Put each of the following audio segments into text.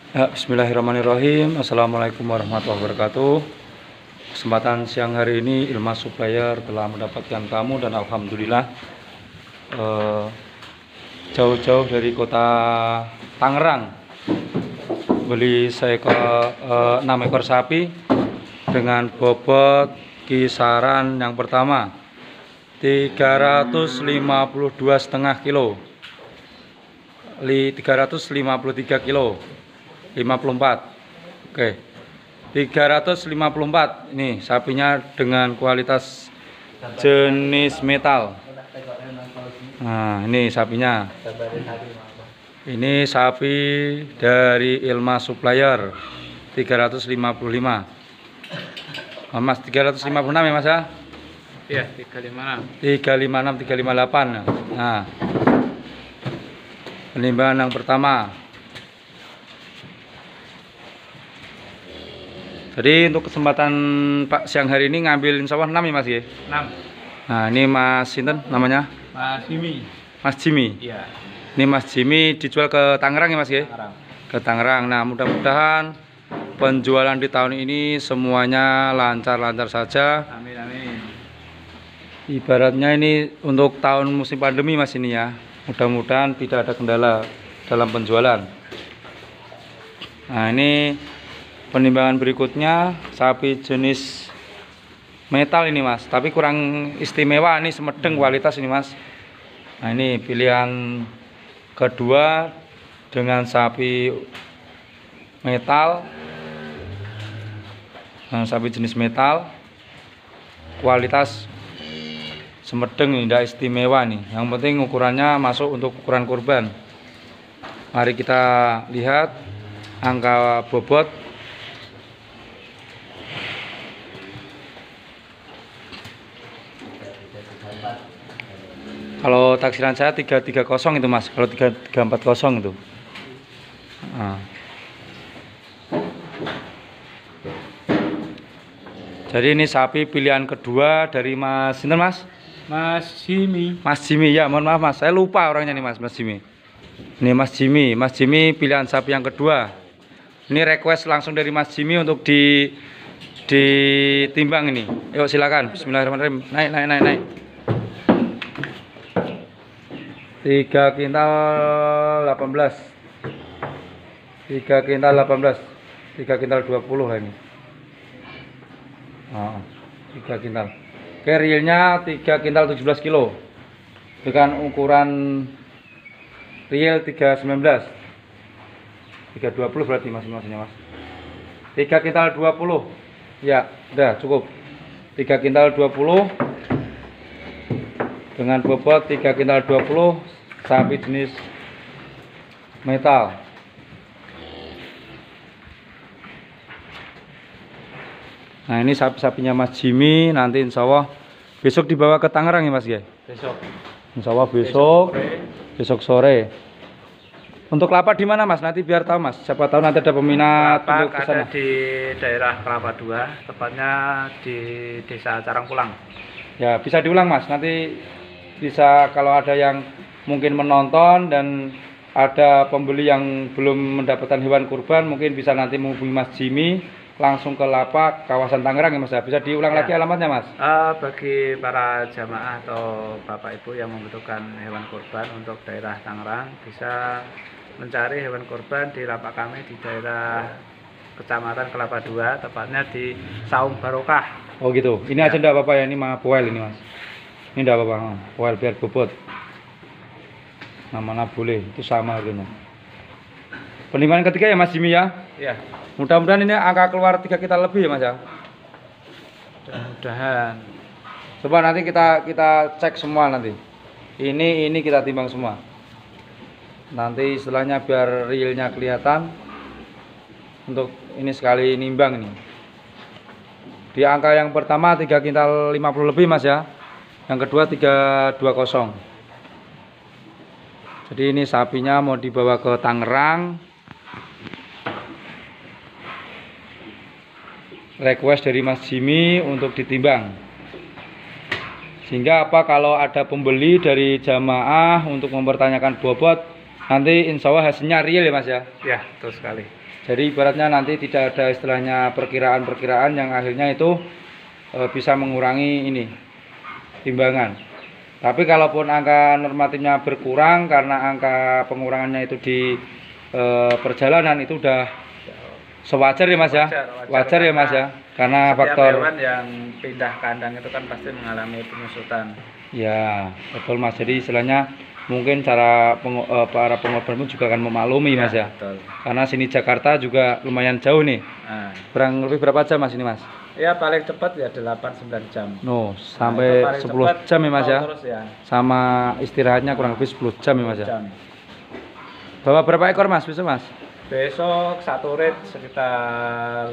Bismillahirrahmanirrahim. Assalamualaikum warahmatullahi wabarakatuh. Kesempatan siang hari ini Ilmas Supplier telah mendapatkan tamu dan alhamdulillah jauh-jauh dari kota Tangerang beli seekor 6 ekor sapi dengan bobot kisaran yang pertama 352,5 kilo, 353 kilo, 54. Oke. 354. Ini sapinya dengan kualitas jenis metal. Nah, ini sapinya. Ini sapi dari Ilmas Supplier 355. Mas 356 ya, Mas ya? Iya, 356. 356, 358. Nah. Penimbangan yang pertama. Jadi untuk kesempatan Pak siang hari ini ngambil insya Allah 6 ya Mas ya? 6. Nah ini Mas Sinten namanya? Mas Jimmy. Mas Jimmy? Iya. Ini Mas Jimmy dijual ke Tangerang ya Mas ya? Tangerang. Ke Tangerang. Nah mudah-mudahan penjualan di tahun ini semuanya lancar-lancar saja. Amin, amin. Ibaratnya ini untuk tahun musim pandemi Mas ini ya. Mudah-mudahan tidak ada kendala dalam penjualan. Nah ini penimbangan berikutnya sapi jenis metal ini Mas, tapi kurang istimewa, ini semedeng kualitas ini Mas. Nah ini pilihan kedua dengan sapi metal, nah, sapi jenis metal kualitas semedeng, ini tidak istimewa nih. Yang penting ukurannya masuk untuk ukuran kurban. Mari kita lihat angka bobot. Kalau taksiran saya 330 itu Mas, kalau 340 itu. Nah. Jadi ini sapi pilihan kedua dari Mas Sinten Mas? Mas Jimmy. Mas Jimmy ya, mohon maaf Mas, saya lupa orangnya nih Mas Jimmy. Ini Mas Jimmy pilihan sapi yang kedua. Ini request langsung dari Mas Jimmy untuk ditimbang ini. Yuk silakan. Bismillahirrahmanirrahim. Naik. 3 kintal 18. 3 kintal 18. 3 kintal 20 lah ini. Oh, 3 kintal. Oke, realnya 3 kintal 17 kilo. Dengan ukuran real 319. 320 berarti masing-masingnya Mas. 3 kintal 20. Ya, udah cukup. 3 kintal 20 dengan bobot 3 kintal 20 sapi jenis metal. Nah ini sapi-sapinya Mas Jimmy, nanti insya Allah besok dibawa ke Tangerang ya Mas ya? Besok. Insya Allah besok sore. Untuk lapak di mana Mas? Nanti biar tahu Mas. Siapa tahu nanti ada peminat untuk ke sana. Ada di daerah Kelapa II, tepatnya di Desa Carangpulang. Ya bisa diulang Mas. Nanti bisa kalau ada yang mungkin menonton dan ada pembeli yang belum mendapatkan hewan kurban, mungkin bisa nanti menghubungi Mas Jimmy langsung ke lapak kawasan Tangerang ya Mas. Bisa diulang lagi alamatnya Mas? Bagi para jamaah atau bapak ibu yang membutuhkan hewan kurban untuk daerah Tangerang, bisa mencari hewan kurban di lapak kami di daerah Kecamatan Kelapa II, tepatnya di Saung Barokah. Oh gitu. Ini aja enggak apa-apa ya, ini mah poel ini Mas. Ini enggak apa-apa, poel biar bobot. Mana boleh, itu sama harganya. Penimbangan ketiga ya Mas Jimmy ya? Iya. Mudah-mudahan ini angka keluar 3 kintal lebih ya Mas ya. Mudah-mudahan. Coba nanti kita cek semua nanti. Ini kita timbang semua. Nanti istilahnya biar realnya kelihatan. Untuk ini sekali nimbang ini. Di angka yang pertama 3 kintal 50 lebih Mas ya. Yang kedua 320. Jadi ini sapinya mau dibawa ke Tangerang. Request dari Mas Jimmy untuk ditimbang. Sehingga apa, kalau ada pembeli dari jamaah untuk mempertanyakan bobot, Nanti insya Allah hasilnya real ya Mas ya. Ya, betul sekali. Jadi ibaratnya nanti tidak ada istilahnya perkiraan-perkiraan yang akhirnya itu bisa mengurangi ini timbangan. Tapi kalaupun angka normatifnya berkurang karena angka pengurangannya itu di perjalanan itu udah sewajar ya Mas ya. Wajar ya Mas ya. Karena Setiap faktor hewan yang pindah kandang itu kan pasti mengalami penyusutan. ya, betul Mas. Jadi istilahnya mungkin cara para pengorban pun juga akan memaklumi Mas ya. Betul. Karena sini Jakarta juga lumayan jauh nih. Nah, Kurang lebih berapa jam Mas ini Mas? ya paling cepat ya 8-9 jam. No, Nah, sampai itu paling 10 cepat jam ya Mas ya. terus ya. Sama istirahatnya kurang lebih 10 jam ya Mas ya. Jam. Bawa berapa ekor Mas bisa Mas? Besok satu rit sekitar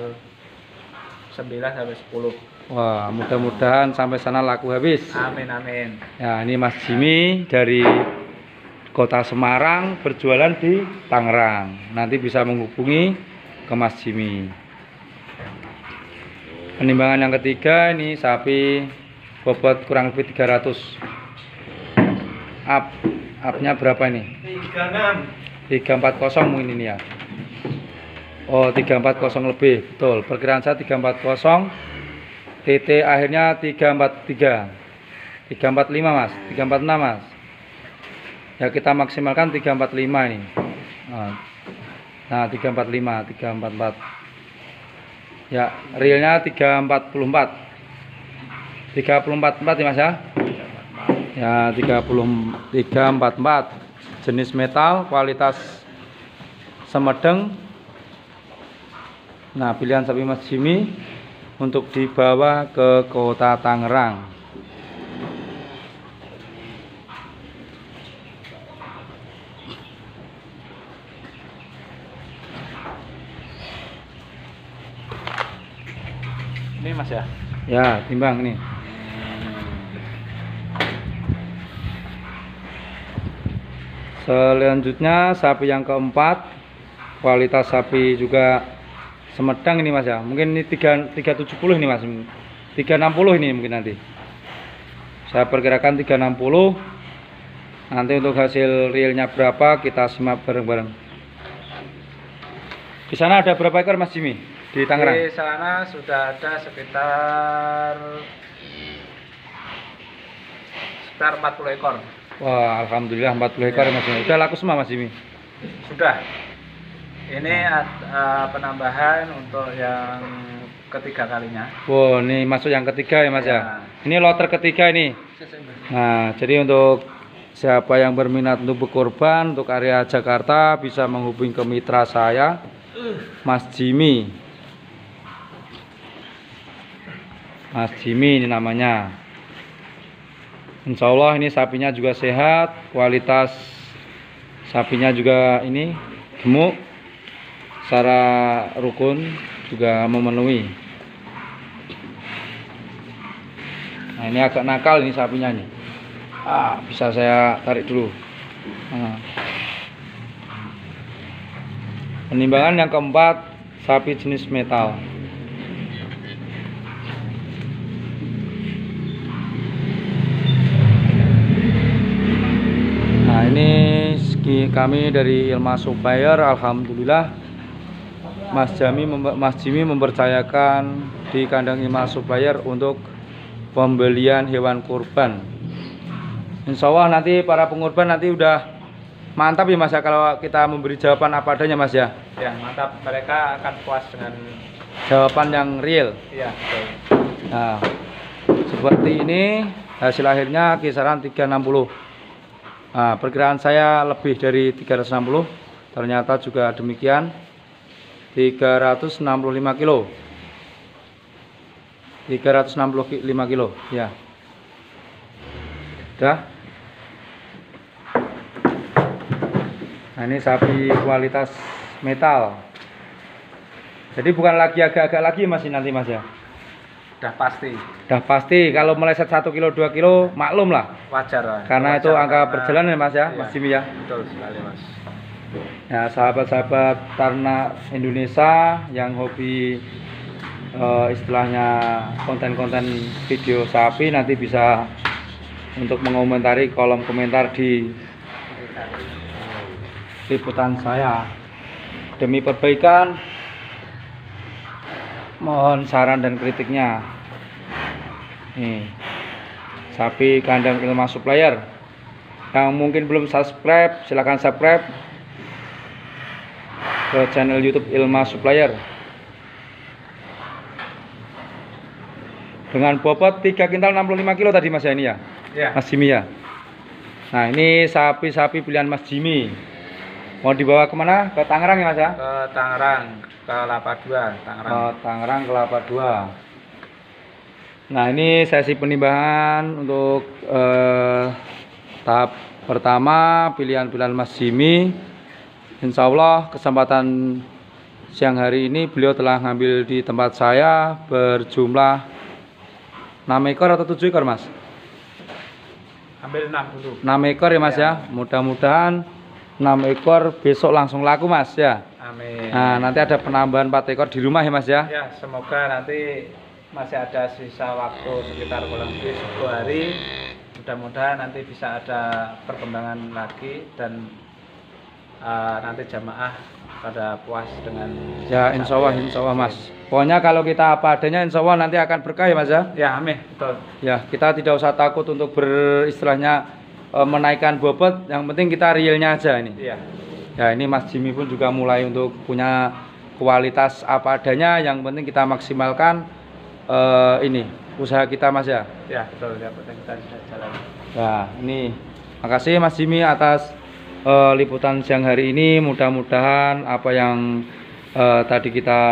9-10. Wah, mudah-mudahan sampai sana laku habis. Amin amin. Ya, ini Mas Jimmy dari Kota Semarang berjualan di Tangerang. Nanti bisa menghubungi ke Mas Jimmy. Penimbangan yang ketiga ini sapi bobot kurang lebih 300. Upnya berapa ini? 340 mungkin ini ya. Oh, 340 lebih. Betul. Perkiraan saya 340. TT akhirnya 343. 345 Mas, 346 Mas. Ya kita maksimalkan 345 ini. Nah, 345, 344. Ya, realnya 344. 344 ya Mas ya. Ya, 344. Jenis metal, kualitas semedeng. Nah, pilihan sapi Mas Jimmy untuk dibawa ke Kota Tangerang. Ini Mas ya. Ya, timbang ini. Selanjutnya sapi yang keempat, kualitas sapi juga semedang ini Mas ya. Mungkin ini 370 ini Mas. 360 ini mungkin nanti. Saya perkirakan 360. Nanti untuk hasil realnya berapa kita simak bareng-bareng. Di sana ada berapa ekor Mas Jimmy di Tangerang? Di sana sudah ada sekitar 40 ekor. Wah, alhamdulillah 40 ekor ya Mas Jimmy. Udah laku semua Mas Jimmy? Sudah. Ini penambahan untuk yang ketiga kalinya. Wow, ini masuk yang ketiga ya Mas ya. Ya. Ini loter ketiga ini. Nah, jadi untuk siapa yang berminat untuk berkorban untuk area Jakarta bisa menghubungi ke mitra saya, Mas Jimmy. Mas Jimmy ini namanya. Insya Allah ini sapinya juga sehat, kualitas sapinya juga ini gemuk, secara rukun juga memenuhi. Nah, ini agak nakal ini sapinya nih. Bisa saya tarik dulu. Penimbangan yang keempat, sapi jenis metal. Nah, ini kami dari Ilma Supplier, alhamdulillah Mas Jimmy mempercayakan di kandang Ilma Supplier untuk pembelian hewan kurban. Insya Allah nanti para pengurban nanti udah mantap ya Mas ya kalau kita memberi jawaban apa adanya Mas ya. Ya, mantap. Mereka akan puas dengan Jawaban yang real. iya, betul. Nah, seperti ini hasil akhirnya kisaran 360. Nah, perkiraan saya lebih dari 360. Ternyata juga demikian. 365 kilo. 365 kilo ya. Udah. Nah, ini sapi kualitas metal. Jadi bukan lagi agak-agak lagi Mas ini nanti Mas ya. Udah pasti. Udah pasti kalau meleset 1 kilo 2 kilo maklum lah. Wajar lah. Karena itu Wajar angka karena- perjalanan ya Mas ya, Iya, Mas Jimmy ya. Betul sekali Mas. Ya, sahabat-sahabat ternak Indonesia yang hobi istilahnya konten-konten video sapi nanti bisa untuk mengomentari kolom komentar di liputan saya. Demi perbaikan, mohon saran dan kritiknya. Nih, sapi kandang Ilma Supplier. Yang mungkin belum subscribe, silahkan subscribe ke channel YouTube Ilma Supplier. Dengan bobot 3 kintal 65 kilo tadi Mas ya ini ya? Ya. Mas Jimmy ya. Nah ini sapi-sapi pilihan Mas Jimmy. Mau dibawa kemana? Ke Tangerang ya Mas ya? Ke Tangerang, ke Kelapa II, Tangerang. Ke Tangerang, Kelapa II. Nah ini sesi penimbangan untuk tahap pertama pilihan-pilihan Mas Jimmy. Insya Allah kesempatan siang hari ini beliau telah ngambil di tempat saya berjumlah 6 ekor atau 7 ekor Mas? Ambil 6 dulu. 6 ekor ya Mas ya. Mudah-mudahan 6 ekor besok langsung laku Mas ya. Amin. Nah nanti ada penambahan 4 ekor di rumah ya Mas ya. Ya, semoga nanti masih ada sisa waktu sekitar kurang lebih 10 hari. Mudah-mudahan nanti bisa ada perkembangan lagi dan nanti jamaah pada puas dengan Ya insya Allah Mas. Pokoknya kalau kita apa adanya insya Allah nanti akan berkah ya Mas ya. Ya, amin, betul. Ya kita tidak usah takut untuk beristilahnya menaikkan bobot. Yang penting kita realnya aja ini. Iya. Ya ini Mas Jimmy pun juga mulai untuk punya kualitas apa adanya. Yang penting kita maksimalkan ini usaha kita Mas ya. Ya, betul. Ya, penting kita sudah jalan. Ya ini makasih Mas Jimmy atas liputan siang hari ini. Mudah-mudahan apa yang tadi kita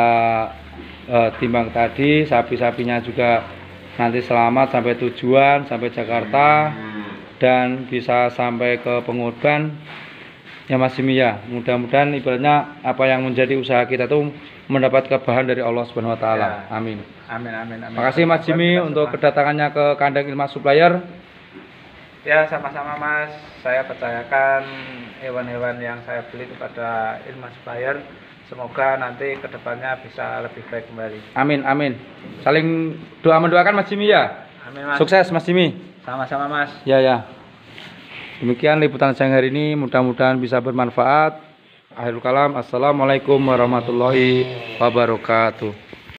timbang tadi, sapi-sapinya juga nanti selamat sampai tujuan, sampai Jakarta dan bisa sampai ke pengorban ya Mas Jimmy ya. Mudah-mudahan ibaratnya apa yang menjadi usaha kita tuh mendapat kebahan dari Allah Subhanahu wa taala. Ya. Amin. Amin, amin, amin. Makasih Mas Jimmy untuk kedatangannya ke kandang Ilma Supplier. Ya, sama-sama Mas. Saya percayakan hewan-hewan yang saya beli kepada Ilma Supplier. Semoga nanti kedepannya bisa lebih baik kembali. Amin, amin. Saling doa mendoakan Mas Jimmy ya. Amin Mas. Sukses Mas Jimmy. Sama-sama Mas. Ya ya. Demikian liputan siang hari ini. Mudah-mudahan bisa bermanfaat. Akhirul kalam. Assalamualaikum warahmatullahi wabarakatuh.